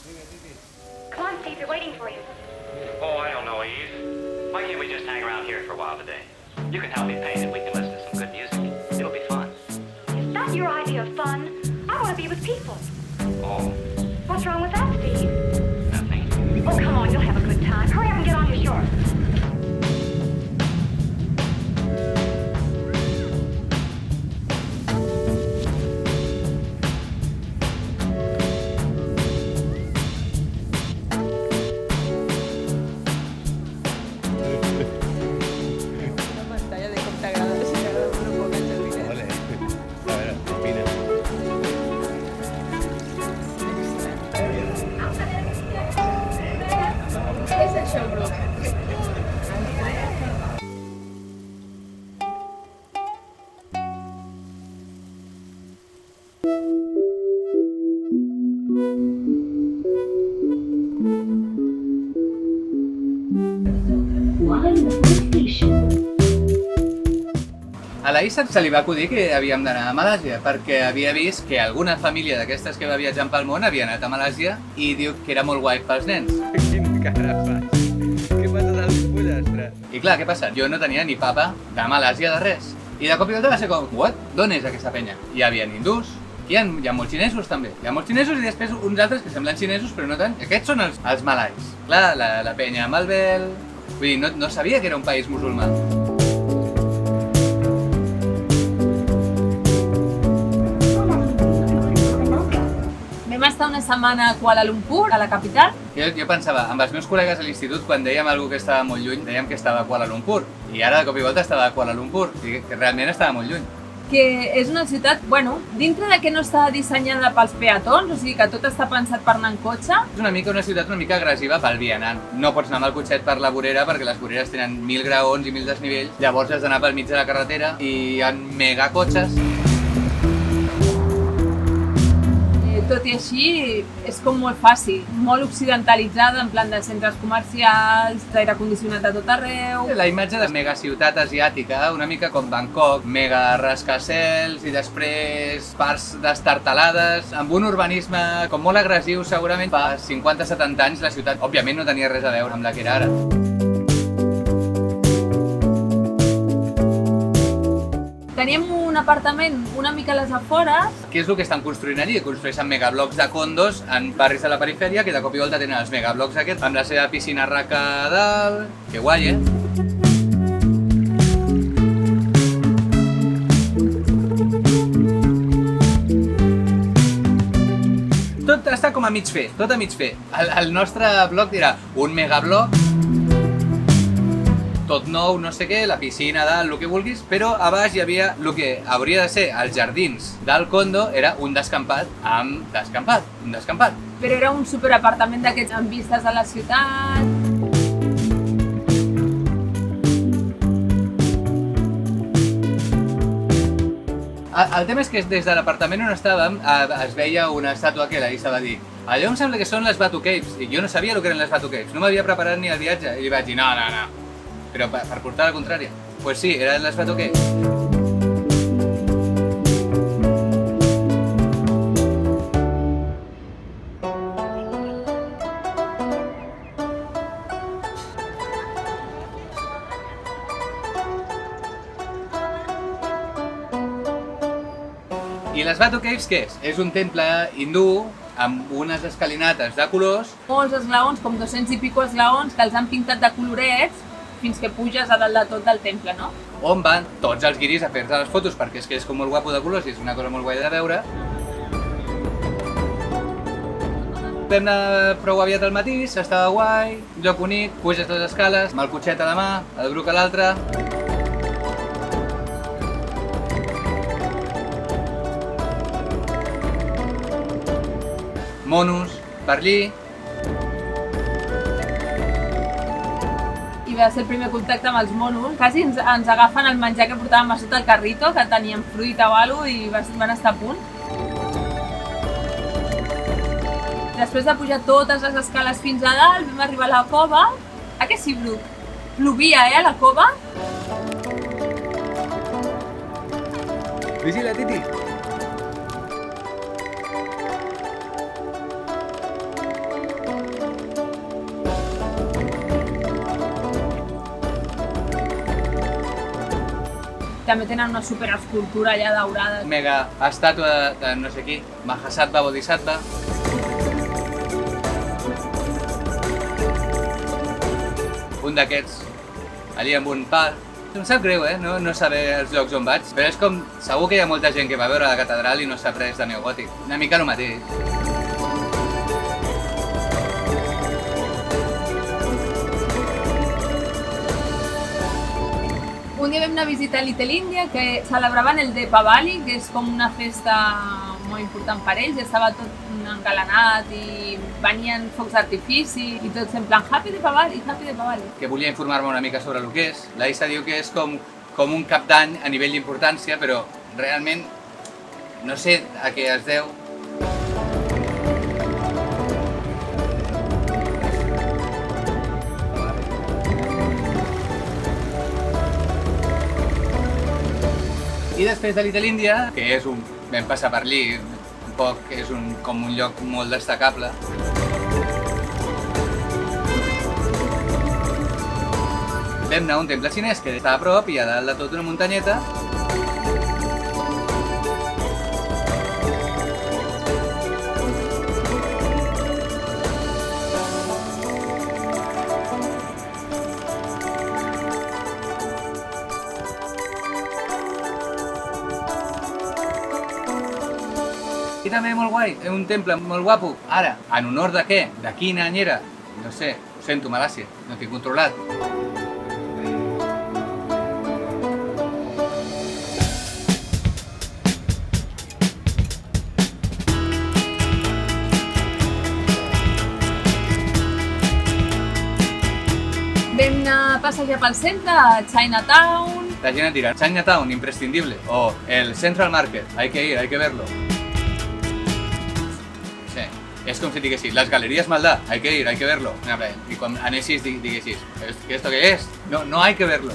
Come on, Steve, they're waiting for you. Oh, I don't know, Eve. Why can't we just hang around here for a while today? You can help me paint and we can listen to some good music. It'll be fun. Is that your idea of fun? I want to be with people. Oh, What's wrong with that, Steve? nothing. Oh, come on, you'll have a good time. Hurry up and get on your shorts. A la Isa se li va acudir que havíem d'anar a Malàsia perquè havia vist que alguna família d'aquestes que va viatjant pel món havia anat a Malàsia i diu que era molt guai pels nens. Quin cara fas? Què passa dels pollastres? I clar, què passa? Jo no tenia ni papa de Malàsia de res. I de cop i volta va ser com, what? D'on és aquesta penya? Hi havia hindús, hi ha molts xinesos també. Hi ha molts xinesos i després uns altres que semblen xinesos però no tant. Aquests són els malais. Clar, la penya amb el vel... Vull dir, no sabia que era un país musulmà. Vam estar una setmana a Kuala Lumpur, a la capital. Jo pensava, amb els meus col·legues a l'institut, quan dèiem alguna que estava molt lluny, dèiem que estava a Kuala Lumpur. I ara, de cop i volta, estava a Kuala Lumpur, i que realment estava molt lluny. Que és una ciutat, bueno, dintre de que no està dissenyada pels peatons, o sigui que tot està pensat per anar en cotxe. És una ciutat una mica agressiva pel vianant. No pots anar amb el cotxet per la vorera perquè les voreres tenen 1.000 graons i 1.000 desnivells. Llavors has d'anar pel mig de la carretera i hi ha megacotxes. Tot i així, és com molt fàcil, molt occidentalitzada, en plan de centres comercials, d'aire condicionat a tot arreu. La imatge de megaciutat asiàtica, una mica com Bangkok, mega rascacels i després parts destartalades, amb un urbanisme com molt agressiu segurament. Fa 50-70 anys la ciutat, òbviament, no tenia res a veure amb la que era ara. Teníem un apartament una mica a les afores. Què és el que estan construint allí? Construeixen megablocs de condos en barris de la perifèria que de cop i volta tenen els megablocs aquests amb la seva piscina raca a dalt. Que guai, eh? Tot està com a mig fer, tot a mig fer. El nostre bloc dirà un megabloc, tot nou, no sé què, la piscina, dalt, el que vulguis, però a baix hi havia el que hauria de ser els jardins del condo, era un descampat amb descampat, un descampat. Però era un superapartament d'aquests amb vistes a la ciutat. El tema és que des de l'apartament on estàvem es veia una estàtua que la Isa va dir allò em sembla que són les Batu Caves, i jo no sabia el que eren les Batu Caves, no m'havia preparat ni el viatge, i li vaig dir no, però per portar la contrària. Pues sí, eren les Batu Caves. I les Batu Caves què és? És un temple hindú amb unes escalinates de colors. Molts esglaons, com 200 i pico esglaons, que els han pintat de colorets fins que puges a dalt de tot del temple, no? On van tots els guiris a fer-se les fotos perquè és que és com molt guapo de colors i és una cosa molt guai de veure. Vam anar prou aviat al matí, s'estava guai, lloc bonic, puges les escales, amb el cotxet a la mà, el Bruc a l'altre. Monos, per allí. I va ser el primer contacte amb els monos. Quasi ens agafen el menjar que portàvem a sota el carrito, que teníem fruita o alguna cosa, i van estar a punt. Després de pujar totes les escales fins a dalt, vam arribar a la cova. A què sí, Bruc? Plovia, a la cova? Vigila, Titi! també tenen una superescultura allà daurada. Mega estàtua de no sé qui, Mahasattva Bodhisattva. Un d'aquests, allí amb un pal. Em sap greu, no saber els llocs on vaig, però és com, segur que hi ha molta gent que va veure la catedral i no sap res de neogòtic. Una mica el mateix. Un dia vam anar a visitar Little India, que celebraven el Deepavali, que és com una festa molt important per ells, estava tot engalanat i venien focs d'artifici i tots en plan Happy Deepavali, Happy Deepavali. Que volia informar-me una mica sobre el que és. La Isa diu que és com un cap d'any a nivell d'importància, però realment no sé a què es deu. I després de Little India, que és vam passar per allí, un poc, és com un lloc molt destacable. Vam anar a un temple xinès que està a prop i a dalt de tot una muntanyeta. I també molt guai, un temple molt guapo. Ara, en honor de què? De quin any era? No sé, ho sento, Malàcia, no tinc controlat. Vam anar a passejar pel centre, a Chinatown. La gent et dirà, Chinatown, imprescindible. O el Central Market, hay que ir, hay que verlo. És com si diguessis, les galeries Maldà, hay que ir, hay que verlo. I quan anessis diguessis, ¿esto qué es? No hay que verlo.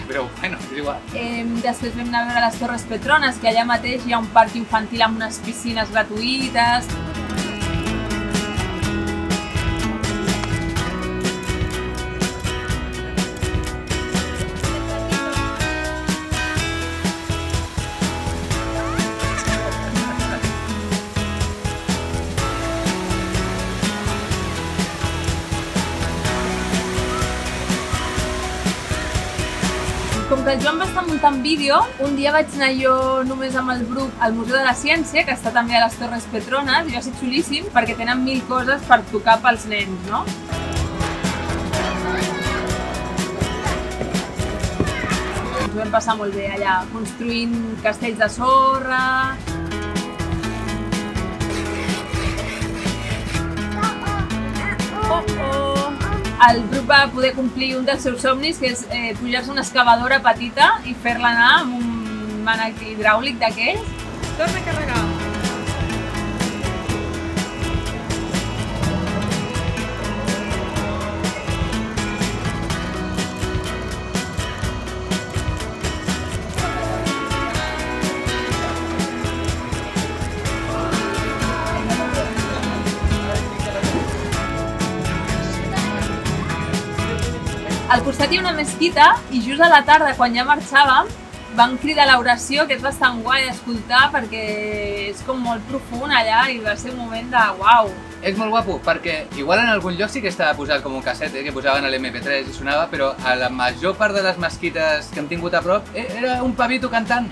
Però bueno, és igual. Després vam anar a veure les Torres Petronas, que allà mateix hi ha un parc infantil amb unes piscines gratuïtes. Com que el Joan va estar muntant vídeo, un dia vaig anar jo només amb el Bruc al Museu de la Ciència, que està també a les Torres Petronas, i va ser xulíssim perquè tenen 1000 coses per tocar pels nens, no? Ens ho vam passar molt bé allà, construint castells de sorra. El Bruc va poder complir un dels seus somnis, que és pujar-se una excavadora petita i fer-la anar amb un mànec hidràulic d'aquells. Torna a carregar. Al costat hi ha una mesquita i just a la tarda, quan ja marxàvem, van cridar l'oració, que és bastant guai d'escoltar perquè és com molt profund allà i va ser un moment de uau. És molt guapo perquè igual en algun lloc sí que estava posat com un casset, que posaven a l'MP3 i sonava, però a la major part de les mesquites que hem tingut a prop era un pavito cantant.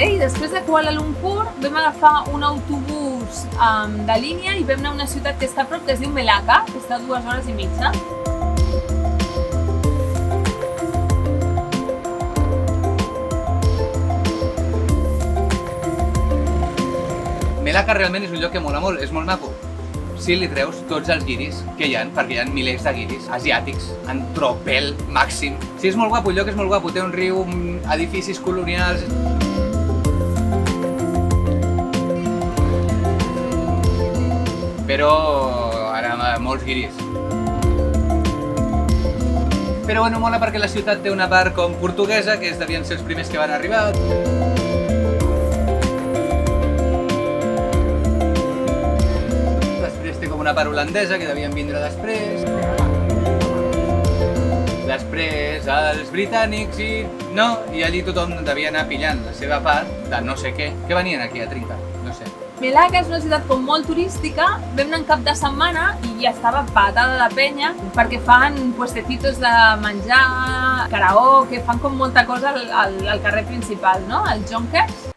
I després de Kuala Lumpur vam agafar un autobús de línia i vam anar a una ciutat que està a prop, que es diu Melaka, que està a 2 hores i mitja. Melaka realment és un lloc que mola molt, és molt maco. Si li treus tots els guiris que hi ha, perquè hi ha milers de guiris asiàtics, en tropel màxim. Sí, és molt guapo, el lloc és molt guapo, té un riu, edificis colonials. però ara amb molts guiris. Però bueno, mola perquè la ciutat té una part com portuguesa, que devien ser els primers que van arribar. Després té com una part holandesa, que devien vindre després. Després els britànics i allí tothom devia anar pillant la seva part de no sé què, que venien aquí a trincar, no sé. Melaka és una ciutat com molt turística, vam anar en cap de setmana i ja estava patada de penya perquè fan puestecitos de menjar, karaoke, fan com molta cosa al carrer principal, no? Al Jonkers.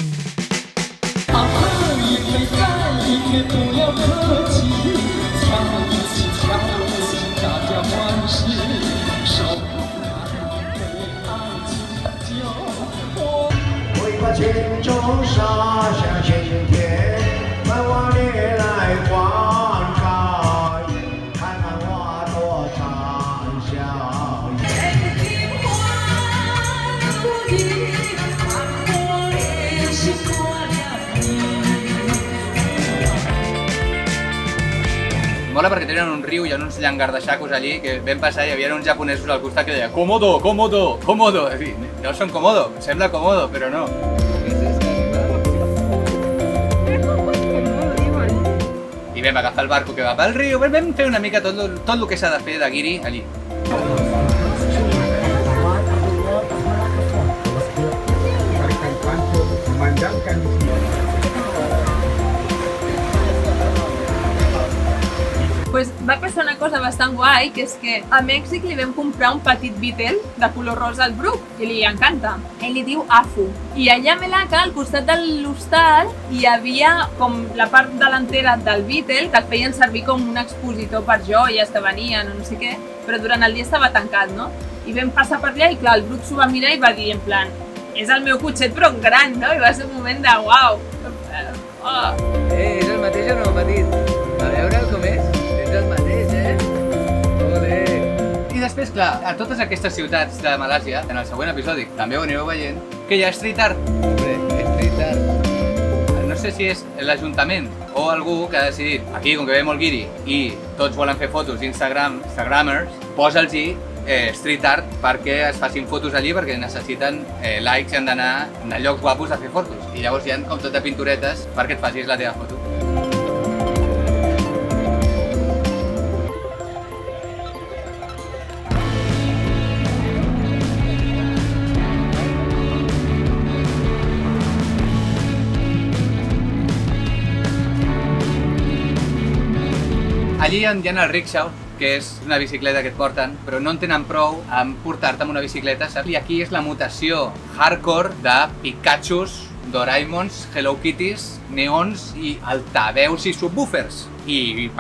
Mola perquè tenen un riu i hi ha uns llangardaixacos allí que vam passar i hi havia uns japonesos al costat que deia Komodo, Komodo, Komodo. En fi, no són Komodo, sembla Komodo, però no. I vam agafar el barco que va pel riu, vam fer una mica tot el que s'ha de fer de guiri allí. Pues va passar una cosa bastant guai, que és que a Mèxic li vam comprar un petit Beetle de color rosa al Bruc, i li encanta. Ell li diu Afu. I allà a Melaka, al costat de l'hostal, hi havia com la part delantera del Beetle, que el feien servir com un expositor per joies que venien o no sé què, però durant el dia estava tancat, no? I vam passar per allà i clar, el Bruc s'ho va mirar i va dir en plan és el meu cotxet però en gran, no? I va ser un moment de uau! És el mateix o no, petit? A veure com és. És el mateix, Joder. I després, clar, a totes aquestes ciutats de Malàsia, en el següent episodi, també ho anireu veient, que hi ha street art. Hombre, street art. No sé si és l'Ajuntament o algú que ha decidit, aquí com que ve molt guiri i tots volen fer fotos instagramers, posa'ls-hi street art perquè es facin fotos allí perquè necessiten likes i han d'anar a llocs guapos a fer fotos. I llavors hi ha com tot de pinturetes perquè et facis la teva foto. Allí hi ha el rickshaw, que és una bicicleta que et porten, però no en tenen prou en portar-te amb una bicicleta, saps? I aquí és la mutació hardcore de Pikachus, Doraemons, Hello Kitties, neons i altaveus i subwoofers. I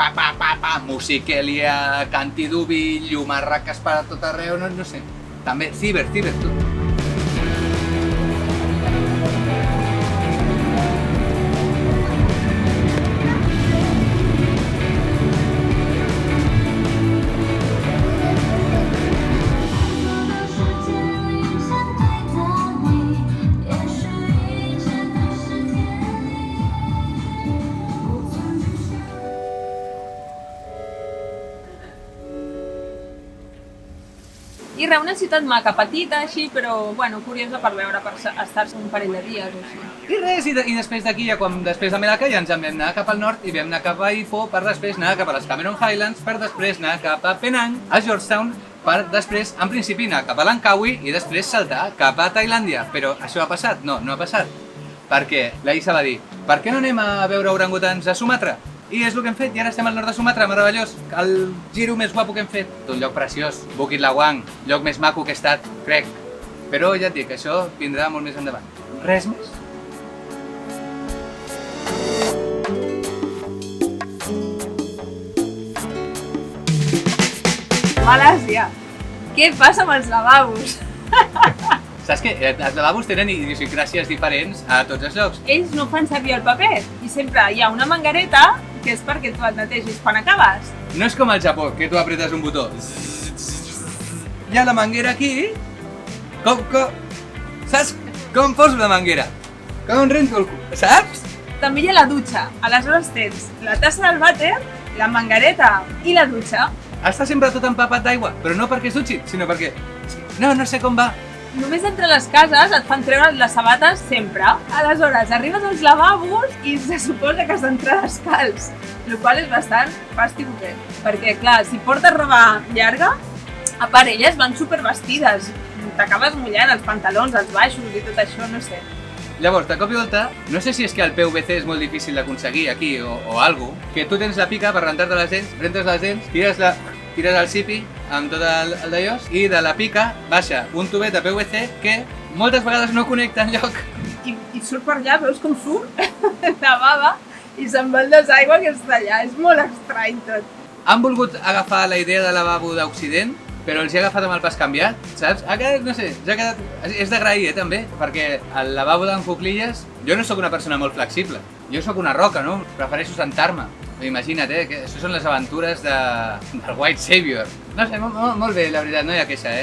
musiquelia, cantidubi, llumarraques per a tot arreu, no sé. També ciber, tot. I res, una ciutat maca, petita, així, però, bueno, curiosa per veure, per estar-se un parell de dies o així. I res, i després d'aquí, després de Melaka, ja ens en vam anar cap al nord i vam anar cap a Ipoh per després anar cap a les Cameron Highlands, per després anar cap a Penang, a Georgetown, per després, en principi, anar cap a Langkawi i després saltar cap a Tailàndia. Però això ha passat? No, no ha passat. Perquè la Isa va dir, per què no anem a veure orangutans a Sumatra? I és el que hem fet, i ara estem al nord de Sumatra, meravellós, el giro més guapo que hem fet. Un lloc preciós, Bukit Lawang, lloc més maco que he estat, crec. Però ja et dic, això vindrà molt més endavant. Res més. Malàsia, què passa amb els lavabos? Saps què? Els lavabos tenen idiosincràsies diferents a tots els llocs. Ells no fan servir el paper i sempre hi ha una manguereta que és perquè tu et netegis quan acabes. No és com al Japó, que tu apretes un botó. Hi ha la manguera aquí. Saps com poso la manguera? Com em rento el cul, saps? També hi ha la dutxa. Aleshores tens la tassa del vàter la mangareta i la dutxa. Està sempre tot empapat d'aigua, però no perquè es dutxi, sinó perquè... No sé com va. Només entre les cases et fan treure les sabates sempre. Aleshores, arribes als lavabos i se suposa que has d'entrar descalç, el qual és bastant fastigoset. Perquè, clar, si portes roba llarga, a part elles van supervestides. T'acabes mullant els pantalons, els baixos i tot això, no sé. Llavors, de cop i volta, no sé si és que el PVC és molt difícil d'aconseguir aquí o algo, que tu tens la pica per rentar-te les dents, rentes les dents, tires el cipi amb tot el d'allò i de la pica baixa un tubet de PVC que moltes vegades no connecta enlloc. I surt per allà, veus com surt la bava i se'n va el desaigua que està allà. És molt estrany tot. Han volgut agafar la idea de lavabo d'Occident, però els hi ha agafat amb el pas canviat, saps? Ha quedat, no sé, ja ha quedat... És d'agrair, també, perquè el lavabo d'en Cuclilles... Jo no sóc una persona molt flexible, jo sóc una roca, no? Prefereixo sentar-me. Imagina't, que això són les aventures del White Savior. No sé, molt bé, la veritat, no hi ha queixa,